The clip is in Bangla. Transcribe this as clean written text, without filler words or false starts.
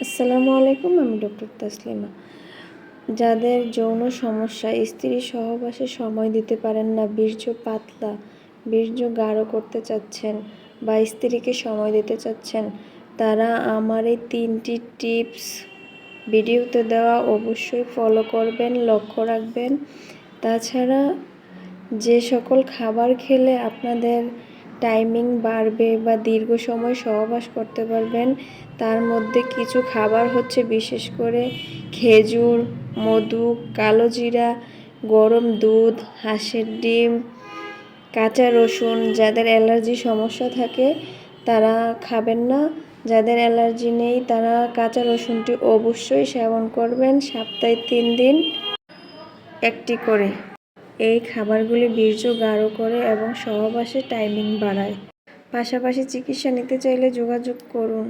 আসসালামু আলাইকুম, আমি ডক্টর তাসলিমা। যাদের যৌন সমস্যা, স্ত্রী সহবাসে সময় দিতে পারেন না, বীর্য পাতলা, বীর্য গাঢ় করতে চাচ্ছেন বা স্ত্রীকে সময় দিতে চাচ্ছেন, তারা আমার এই 3টি টিপস ভিডিওতে দেওয়া অবশ্যই ফলো করবেন, লক্ষ্য রাখবেন। তাছাড়া যে সকল খাবার খেলে আপনাদের টাইমিং বাড়বে বা দীর্ঘ সময় সহবাস করতে পারবেন, তার মধ্যে কিছু খাবার হচ্ছে বিশেষ করে খেজুর, মধু, কালো জিরা, গরম দুধ, হাঁসের ডিম, কাঁচা রসুন। যাদের অ্যালার্জি সমস্যা থাকে তারা খাবেন না, যাদের অ্যালার্জি নেই তারা কাঁচা রসুনটি অবশ্যই সেবন করবেন সপ্তাহে 3 দিন একটি করে। এই খাবারগুলি বীর্য গাঢ় করে এবং সহবাসের টাইমিং বাড়ায়। পাশাপাশি চিকিৎসা নিতে চাইলে যোগাযোগ করুন।